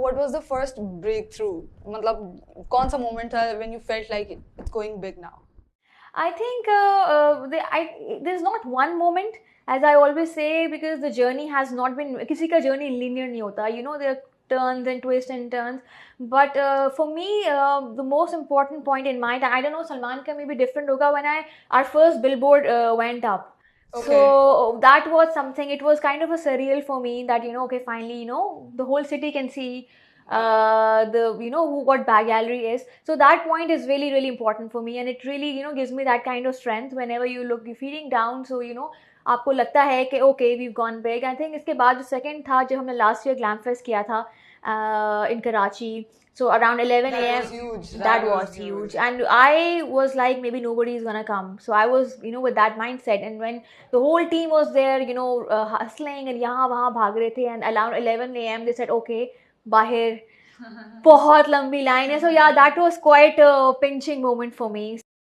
what was the first breakthrough? मतलब कौन सा moment था when you felt like it's going big now? I think there's not one moment, as I always say, because the journey has not been, किसी का journey linear नहीं होता, you know, there are turns and twists and turns. But for me, the most important point in mind, I don't know, Salman ka maybe different hoga, when our first billboard went up. Okay. So that was something, it was kind of a surreal for me that, you know, okay, finally, you know, the whole city can see what Bagallery is. So that point is really, really important for me, and it really, you know, gives me that kind of strength whenever you're feeling down. So, you know, आपको लगता है कि okay, we've gone big. I think इसके बाद जो second था, जब हमने last year Glam Fest किया था in Karachi. So around 11 That a.m. was huge. That was huge. And I was like, maybe nobody is gonna come. So I was, you know, with that mindset. And when the whole team was there, you know, hustling and यहाँ वहाँ भाग रहे थे, and around 11 a.m. they said, okay, बाहर बहुत लंबी line है. So yeah, that was quite a pinching moment for me.